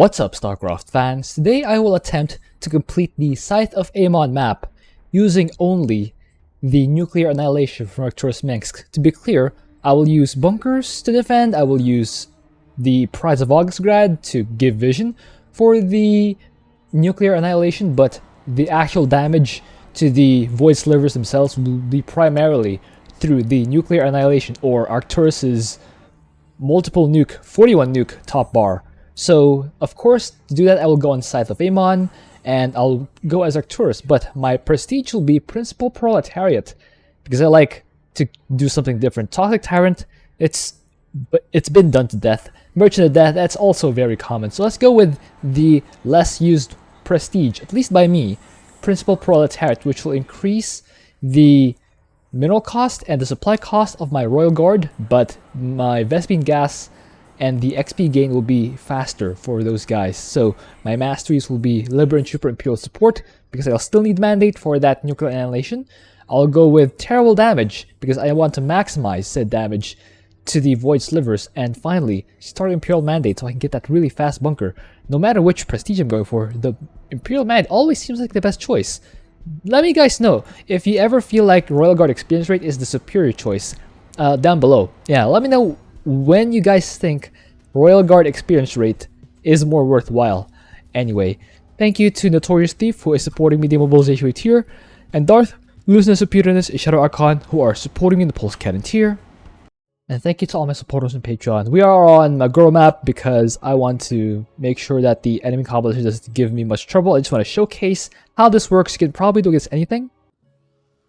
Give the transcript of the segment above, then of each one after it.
What's up, Starcraft fans? Today I will attempt to complete the Scythe of Amon map using only the nuclear annihilation from Arcturus Minsk. To be clear, I will use bunkers to defend, I will use the Prize of Augustgrad to give vision for the nuclear annihilation, but the actual damage to the Void Slivers themselves will be primarily through the nuclear annihilation or Arcturus's multiple nuke, 41 nuke top bar. So, of course, to do that I will go on Scythe of Amon, and I'll go as Arcturus, but my prestige will be Principal Proletariat, because I like to do something different. Toxic Tyrant, it's been done to death. Merchant of Death, that's also very common. So let's go with the less used prestige, at least by me, Principal Proletariat, which will increase the mineral cost and the supply cost of my Royal Guard, but my Vespene Gas and the XP gain will be faster for those guys. So my masteries will be Liber and Super Imperial Support, because I'll still need Mandate for that nuclear annihilation. I'll go with Terrible Damage, because I want to maximize said damage to the Void Slivers. And finally, start Imperial Mandate so I can get that really fast bunker. No matter which prestige I'm going for, the Imperial Mandate always seems like the best choice. Let me guys know if you ever feel like Royal Guard experience rate is the superior choice down below. Yeah, let me know when you guys think Royal Guard experience rate is more worthwhile. Anyway, thank you to Notorious Thief, who is supporting me the mobilization tier, and Darth, Looseness, Superiorness, and Shadow Archon, who are supporting me in the Pulse Cannon tier. And thank you to all my supporters on Patreon. We are on Maguro map because I want to make sure that the enemy composition doesn't give me much trouble. I just want to showcase how this works. You can probably do against anything,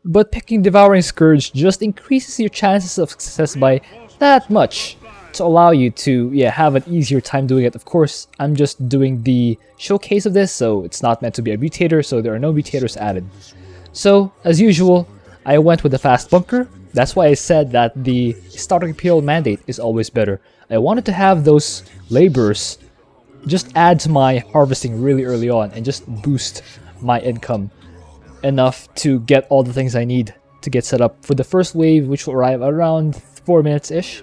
but picking Devouring Scourge just increases your chances of success by that much to allow you to have an easier time doing it. Of course, I'm just doing the showcase of this, so it's not meant to be a mutator, so there are no mutators added. So, as usual, I went with the fast bunker. That's why I said that the starting Imperial Mandate is always better. I wanted to have those laborers just add to my harvesting really early on and just boost my income enough to get all the things I need to get set up for the first wave, which will arrive around 4 minutes-ish.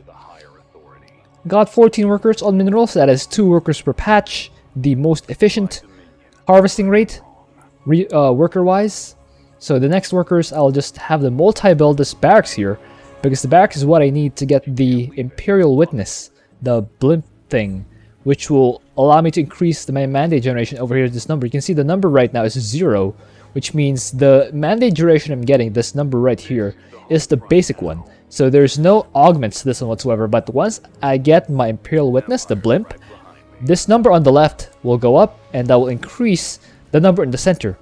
Got 14 workers on minerals, that is 2 workers per patch, the most efficient harvesting rate worker-wise. So the next workers, I'll just have them multi-build this barracks here, because the barracks is what I need to get the Imperial Witness, the blimp thing, which will allow me to increase my mandate generation over here. This number, you can see the number right now is 0, which means the mandate duration I'm getting, this number right here, is the basic one. So there's no augments to this one whatsoever, but once I get my Imperial Witness, the blimp, this number on the left will go up, and that will increase the number in the center.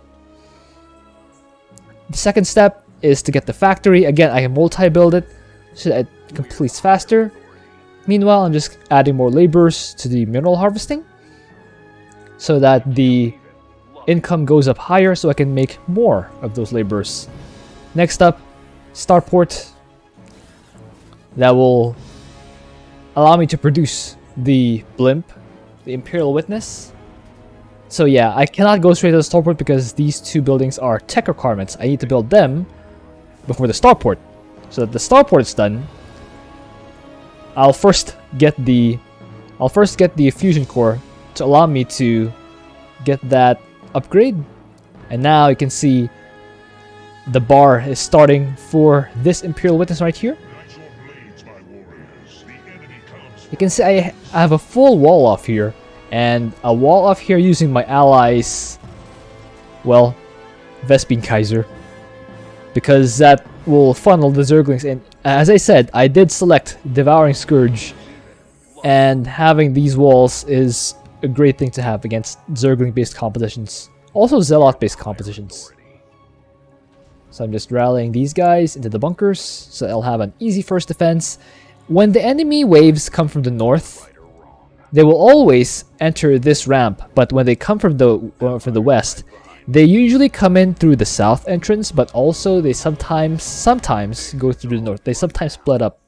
The second step is to get the factory. Again, I can multi-build it so that it completes faster. Meanwhile, I'm just adding more laborers to the mineral harvesting so that the income goes up higher so I can make more of those laborers. Next up, Starport. That will allow me to produce the blimp, the Imperial Witness. So yeah, I cannot go straight to the Starport because these 2 buildings are tech requirements. I need to build them before the Starport. So that the Starport is done, I'll first get the fusion core to allow me to get that upgrade. And now you can see the bar is starting for this Imperial Witness right here. You can see I have a full wall off here, and a wall off here using my allies, well, Vespene Kaiser, because that will funnel the Zerglings in. As I said, I did select Devouring Scourge, and having these walls is a great thing to have against Zergling-based compositions. Also Zealot-based compositions. So I'm just rallying these guys into the bunkers, so I'll have an easy first defense. When the enemy waves come from the north, they will always enter this ramp, but when they come from the west, they usually come in through the south entrance, but also they sometimes go through the north. They sometimes split up.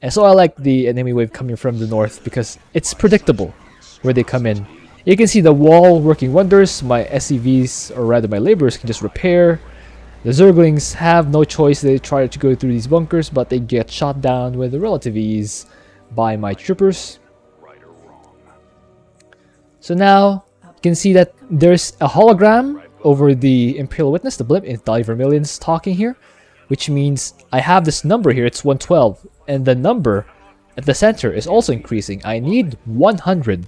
And so I like the enemy wave coming from the north because it's predictable where they come in. You can see the wall working wonders. My SCVs, or rather my laborers, can just repair. The Zerglings have no choice. They try to go through these bunkers, but they get shot down with relative ease by my troopers. So now you can see that there's a hologram over the Imperial Witness, the blimp, in Dolly Vermilion's talking here, which means I have this number here, it's 112, and the number at the center is also increasing. I need 100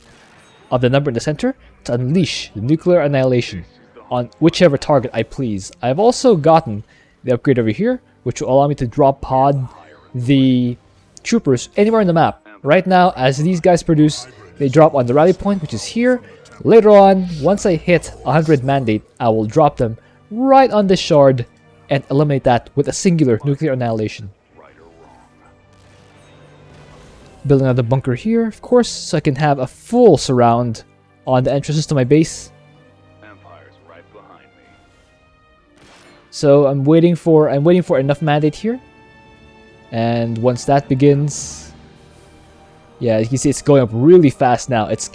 of the number in the center to unleash the nuclear annihilation on whichever target I please. I've also gotten the upgrade over here, which will allow me to drop pod the troopers anywhere in the map. Right now, as these guys produce, they drop on the rally point, which is here. Later on, once I hit 100 mandate, I will drop them right on this shard and eliminate that with a singular nuclear annihilation. Building another bunker here, of course, so I can have a full surround on the entrances to my base. Right behind me. So I'm waiting for enough mandate here. And once that begins, yeah, you can see it's going up really fast now. It's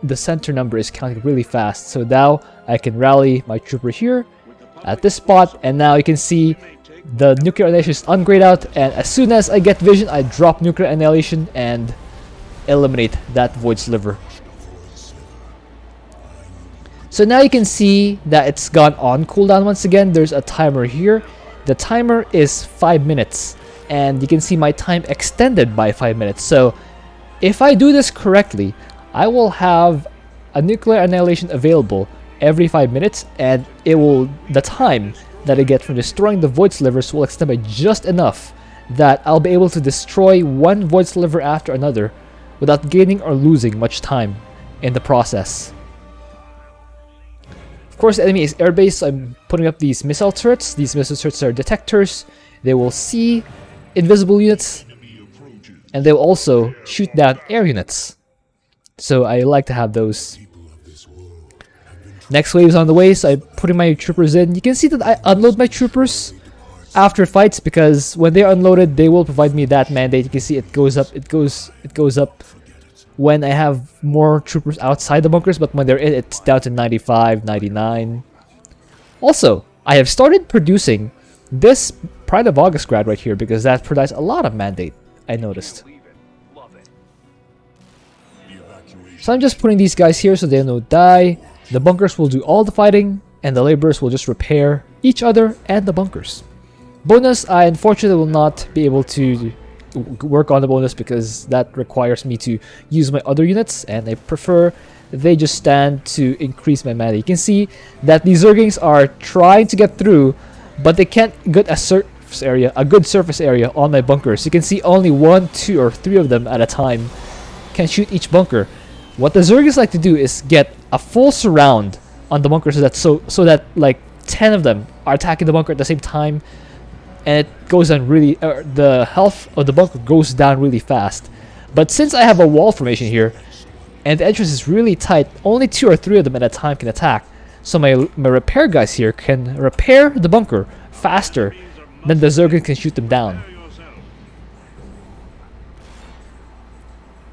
the center number is counting really fast. So now I can rally my trooper here at this spot, and now you can see the nuclear annihilation is on grayed out, and as soon as I get vision, I drop nuclear annihilation and eliminate that void sliver. So now you can see that it's gone on cooldown once again. There's a timer here. The timer is 5 minutes, and you can see my time extended by 5 minutes. So if I do this correctly, I will have a nuclear annihilation available every 5 minutes, and the time that I get from destroying the void slivers will extend by just enough that I'll be able to destroy one void sliver after another without gaining or losing much time in the process. Of course, the enemy is airbase, so I'm putting up these missile turrets. These missile turrets are detectors. They will see invisible units, and they will also shoot down air units. So I like to have those. Next wave is on the way, so I'm putting my troopers in. You can see that I unload my troopers after fights, because when they're unloaded, they will provide me that mandate. You can see it goes up, it goes up when I have more troopers outside the bunkers, but when they're in, it's down to 95, 99. Also, I have started producing this Pride of August grad right here, because that provides a lot of mandate, I noticed. So I'm just putting these guys here so they don't die. The bunkers will do all the fighting, and the laborers will just repair each other and the bunkers. Bonus, I unfortunately will not be able to work on the bonus because that requires me to use my other units, and I prefer they just stand to increase my mana. You can see that the Zerglings are trying to get through, but they can't get a good surface area on my bunkers. You can see only 1, 2, or 3 of them at a time can shoot each bunker. What the Zerglings like to do is get a full surround on the bunker so that like 10 of them are attacking the bunker at the same time, and it goes down really. The health of the bunker goes down really fast. But since I have a wall formation here, and the entrance is really tight, only 2 or 3 of them at a time can attack. So my repair guys here can repair the bunker faster than the Zerglings can shoot them down.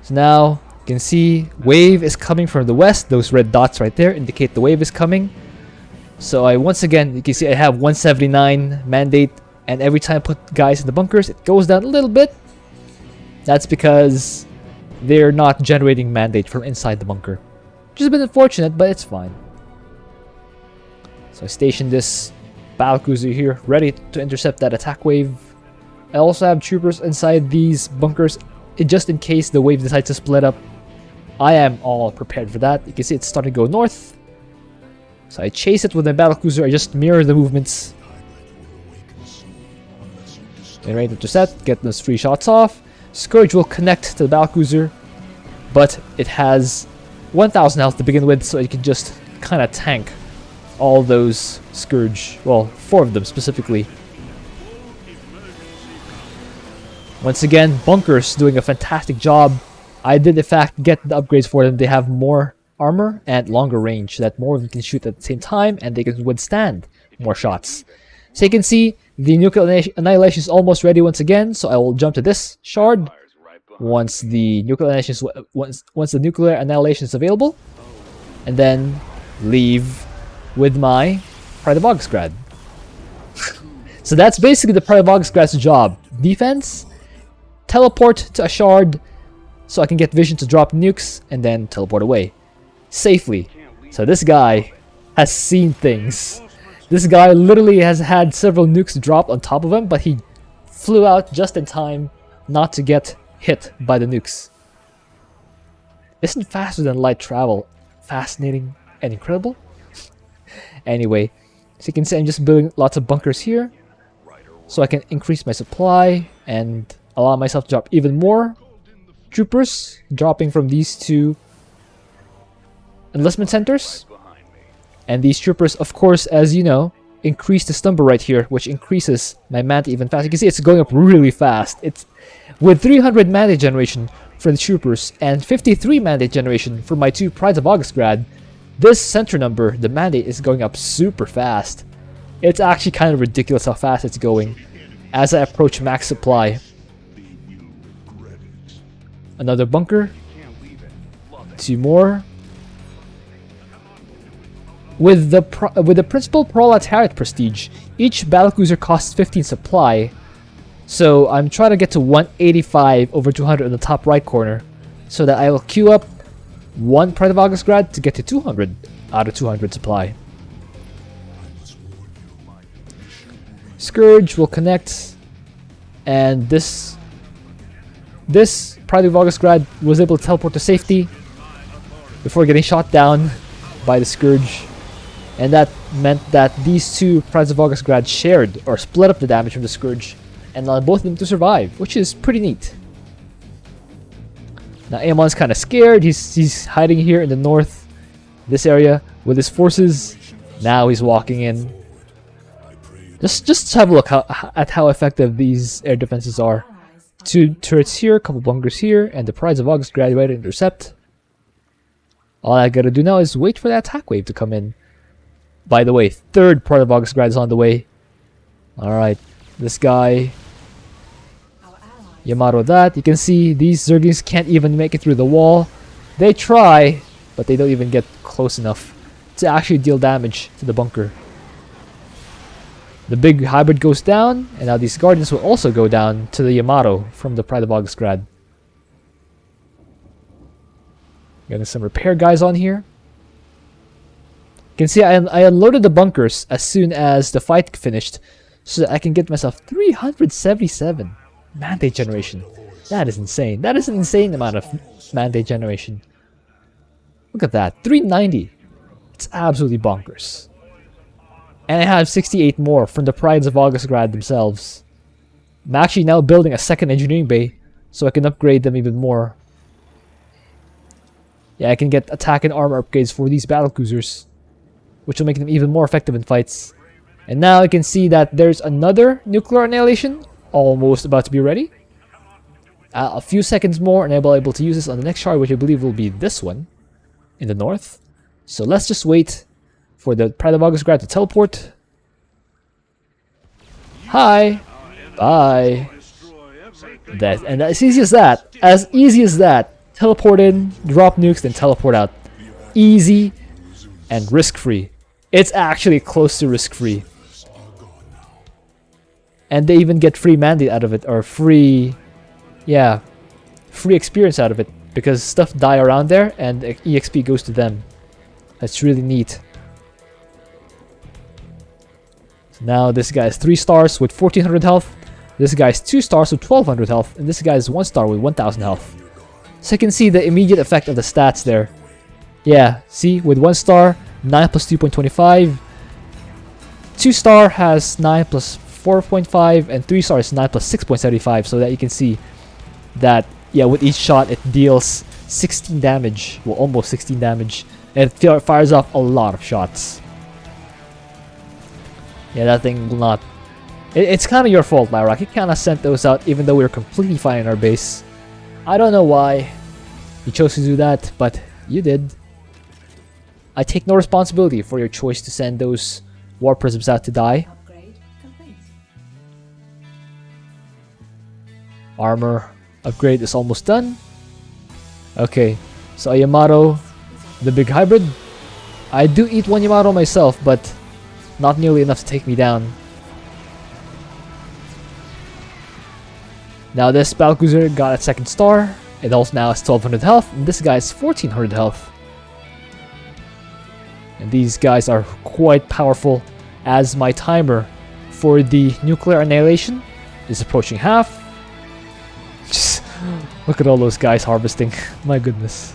So now you can see wave is coming from the west. Those red dots right there indicate the wave is coming. So I once again, you can see I have 179 mandate, and every time I put guys in the bunkers, it goes down a little bit. That's because they're not generating mandate from inside the bunker, which is a bit unfortunate, but it's fine. So I stationed this battlecruiser here, ready to intercept that attack wave. I also have troopers inside these bunkers, just in case the wave decides to split up. I am all prepared for that. You can see it's starting to go north. So I chase it with my battlecruiser. I just mirror the movements. And ready to intercept, get those 3 shots off. Scourge will connect to the battlecruiser, but it has 1000 health to begin with, so it can just kind of tank all those Scourge. Well, 4 of them specifically. Once again, bunkers doing a fantastic job. I did in fact get the upgrades for them. They have more armor and longer range, so that more of them can shoot at the same time, and they can withstand more shots. So you can see the nuclear annihilation is almost ready once again, so I will jump to this shard once the nuclear annihilation is available, and then leave with my Pride of August grad. So that's basically the Pride of August grad's job. Defense, teleport to a shard so I can get vision to drop nukes, and then teleport away. safely. So this guy has seen things. This guy literally has had several nukes drop on top of him, but he flew out just in time not to get hit by the nukes. Isn't faster than light travel fascinating and incredible? Anyway, so you can see I'm just building lots of bunkers here so I can increase my supply and allow myself to drop even more troopers, dropping from these two enlistment centers. And these troopers, of course, as you know, increase this number right here, which increases my mana even faster. You can see it's going up really fast. It's with 300 mana generation for the troopers and 53 mana generation for my two Prides of Augustgrad. This center number, the mandate, is going up super fast. It's actually kind of ridiculous how fast it's going as I approach max supply. Another bunker. Two more. With the principal proletariat prestige, each battlecruiser costs 15 supply. So I'm trying to get to 185 over 200 in the top right corner so that I will queue up one Pride of Augustgrad to get to 200 out of 200 supply. Scourge will connect, and this Pride of Augustgrad was able to teleport to safety before getting shot down by the Scourge, and that meant that these two Prides of Augustgrad shared or split up the damage from the Scourge and allowed both of them to survive, which is pretty neat. Now Amon's kind of scared. He's hiding here in the north, this area, with his forces. Now he's walking in. Just have a look at how effective these air defenses are. Two turrets here, a couple bunkers here, and the Prides of Augustgrad ready to intercept. All I gotta do now is wait for that attack wave to come in. By the way, third Pride of Augustgrad is on the way. Alright, this guy. Yamato that. You can see these Zerglings can't even make it through the wall. They try, but they don't even get close enough to actually deal damage to the bunker. The big hybrid goes down, and now these Guardians will also go down to the Yamato from the Pride of Augustgrad. Getting some repair guys on here. You can see I unloaded the bunkers as soon as the fight finished so that I can get myself 377 mandate generation. That is insane. That is an insane amount of mandate generation. Look at that. 390. It's absolutely bonkers. And I have 68 more from the Prides of Augustgrad themselves. I'm actually now building a second engineering bay so I can upgrade them even more. Yeah, I can get attack and armor upgrades for these battlecruisers, which will make them even more effective in fights. And now I can see that there's another nuclear annihilation almost about to be ready. A few seconds more and I'll be able to use this on the next shard, which I believe will be this one in the north. So let's just wait for the Pride of Augustgrad to teleport. Hi! Bye! And as easy as that. As easy as that. Teleport in, drop nukes, then teleport out. Easy and risk-free. It's actually close to risk-free. And they even get free mandate out of it, or free experience out of it, because stuff die around there and EXP goes to them. That's really neat. So now this guy is 3 stars with 1400 health. This guy is 2 stars with 1200 health, and this guy is 1 star with 1000 health. So you can see the immediate effect of the stats there. Yeah, see, with 1 star, 9 plus 2.25. 2 star has 9 plus 4.5, and 3 star is 9 plus 6.75, so that you can see that, yeah, with each shot it deals 16 damage, well, almost 16 damage, and it fires off a lot of shots. Yeah, that thing will not... It's kind of your fault, Lyrock. You kind of sent those out even though we were completely fine in our base. I don't know why you chose to do that, but you did. I take no responsibility for your choice to send those War Prisms out to die. Armor upgrade is almost done. Okay, so a Yamato, the big hybrid. I do eat 1 Yamato myself, but not nearly enough to take me down. Now this battlecruiser got a 2nd star. It also now has 1200 health, and this guy has 1400 health. And these guys are quite powerful, as my timer for the nuclear annihilation is approaching half. Just look at all those guys harvesting. My goodness.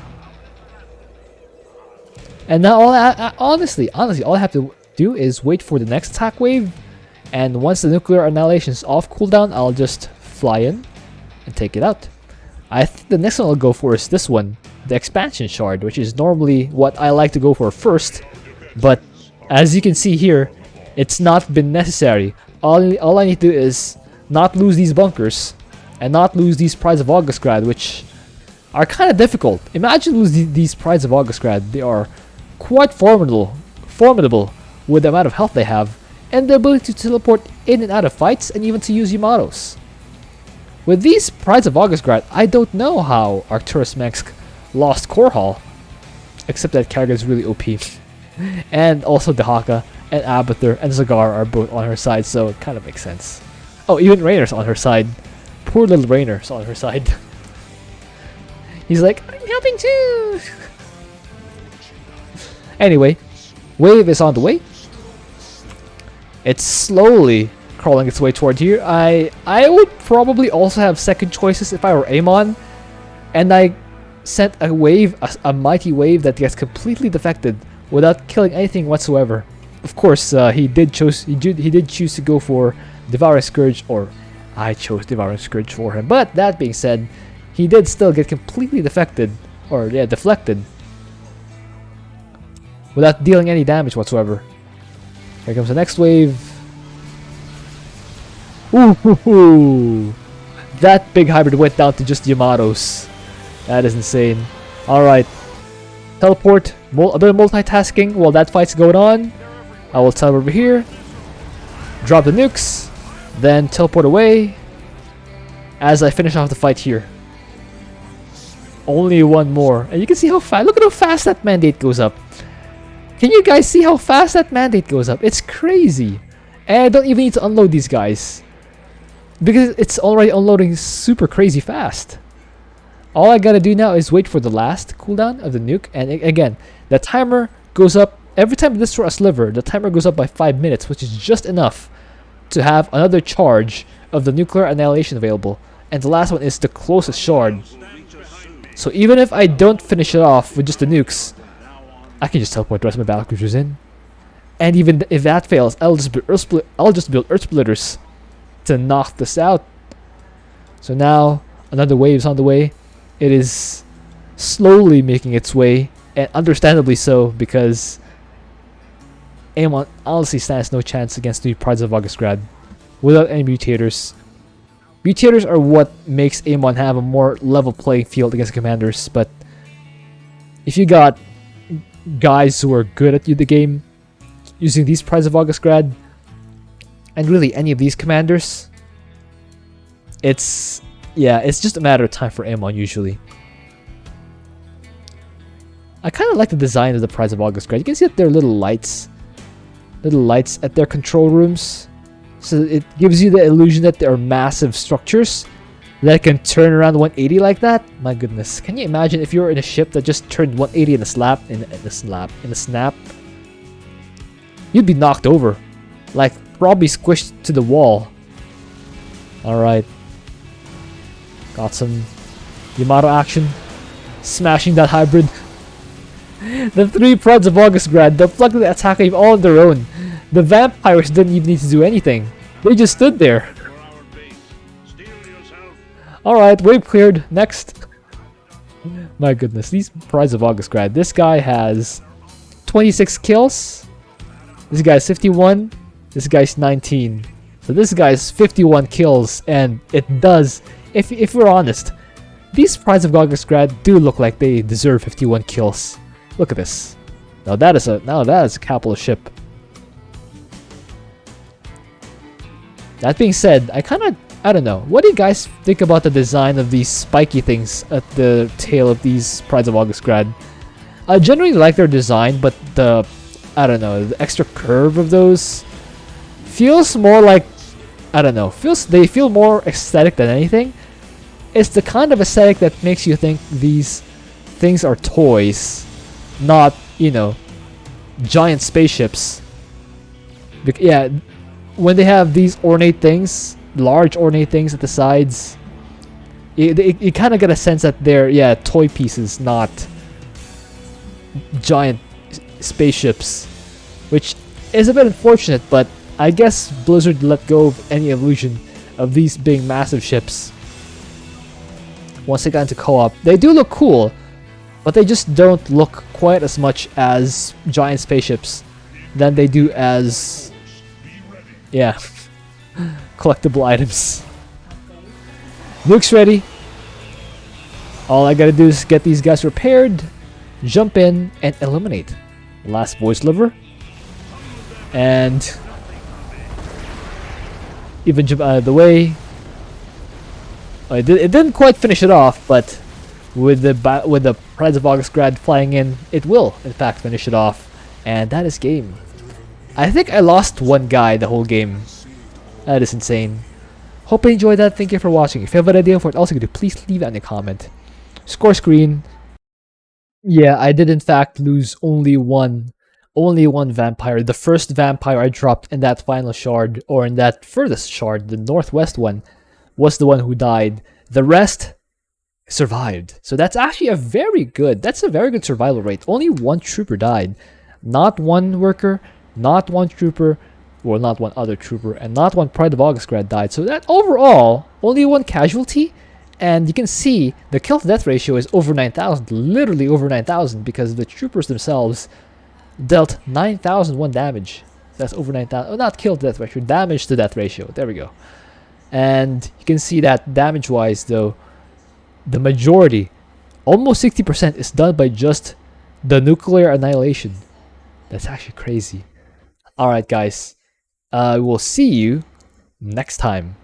And now honestly, all I have to do is wait for the next attack wave. And once the nuclear annihilation is off cooldown, I'll just fly in and take it out. I think the next one I'll go for is this one, the expansion shard, which is normally what I like to go for first. But as you can see here, it's not been necessary. All I need to do is not lose these bunkers and not lose these Prides of Augustgrad, which are kind of difficult. Imagine losing these Prides of Augustgrad. They are quite formidable with the amount of health they have and the ability to teleport in and out of fights and even to use Yamatos. With these Prides of Augustgrad, I don't know how Arcturus Mengsk lost Core Hall, except that character is really OP. And also Dehaka and Abathur and Zagar are both on her side, so it kind of makes sense. Oh, even Rainer's on her side. Poor little Rainer's on her side. He's like, I'm helping too! Anyway, wave is on the way. It's slowly crawling its way toward here. I would probably also have second choices if I were Amon, and I sent a wave, a mighty wave that gets completely defected without killing anything whatsoever. Of course, he did choose to go for Devouring Scourge, or I chose Devouring Scourge for him. But that being said, he did still get completely deflected without dealing any damage whatsoever. Here comes the next wave. Ooh, that big hybrid went down to just Yamatos. That is insane. Alright. Teleport. A bit of multitasking while that fight's going on. I will teleport over here. Drop the nukes. Then teleport away. As I finish off the fight here. Only one more. And you can see how fast. Look at how fast that mandate goes up. Can you guys see how fast that mandate goes up? It's crazy. And I don't even need to unload these guys, because it's already unloading super crazy fast. All I gotta do now is wait for the last cooldown of the nuke. And again, the timer goes up. Every time you destroy a sliver, the timer goes up by 5 minutes, which is just enough to have another charge of the nuclear annihilation available. And the last one is the closest shard. So even if I don't finish it off with just the nukes, I can just teleport the rest of my battle cruisers in. And even if that fails, I'll just build Earth Splitters to knock this out. So now another wave is on the way. It is slowly making its way, and understandably so, because Amon honestly stands no chance against the Prides of Augustgrad without any mutators. Mutators are what makes Amon have a more level playing field against commanders, but if you got guys who are good at the game using these Prides of Augustgrad, and really any of these commanders, it's just a matter of time for Amon usually. I kind of like the design of the Prides of Augustgrad. You can see that they're little lights at their control rooms, so it gives you the illusion that there are massive structures that can turn around 180 like that. My goodness, can you imagine if you were in a ship that just turned 180 in a snap? You'd be knocked over, like probably squished to the wall. Alright, got some Yamato action, smashing that hybrid. The 3 Prides of Augustgrad deflected the attack wave all on their own. The vampires didn't even need to do anything. They just stood there. Alright, wave cleared. Next. My goodness, these Prides of Augustgrad. This guy has 26 kills. This guy's 51. This guy's 19. So this guy's 51 kills, and it does, if we're honest, these Prides of Augustgrad do look like they deserve 51 kills. Look at this. Now that is a capital ship. That being said, I don't know. What do you guys think about the design of these spiky things at the tail of these Prides of Augustgrad? I generally like their design, but the extra curve of those feels more like, they feel more aesthetic than anything. It's the kind of aesthetic that makes you think these things are toys, not, giant spaceships. Yeah, when they have these ornate things, large ornate things at the sides, you kind of get a sense that they're toy pieces, not giant spaceships, which is a bit unfortunate, but I guess Blizzard let go of any illusion of these being massive ships. Once they got into co-op, they do look cool, but they just don't look quite as much as giant spaceships than they do as, collectible items. Nukes ready. All I gotta do is get these guys repaired, jump in, and eliminate. Last voice liver. And even jump out of the way. It didn't quite finish it off, but with the Prides of August grad flying in, it will in fact finish it off, and that is game. I think I lost one guy the whole game. That is insane. Hope you enjoyed that. Thank you for watching. If you have an idea for it, also please leave it in a comment. Score screen. Yeah, I did in fact lose only one vampire. The first vampire I dropped in that final shard, or in that furthest shard, the northwest one, was the one who died. The rest survived. So that's actually a very good survival rate. Only one trooper died. Not one worker, not one trooper, well, not one other trooper, and not one Pride of August grad died. So that overall, only one casualty. And you can see the kill to death ratio is over 9,000, literally over 9,000, because the troopers themselves dealt 9,001 damage. That's over 9,000. Oh, not kill to death ratio, damage to death ratio. There we go. And you can see that damage-wise, though, the majority, almost 60%, is done by just the nuclear annihilation. That's actually crazy. Alright, guys. We'll see you next time.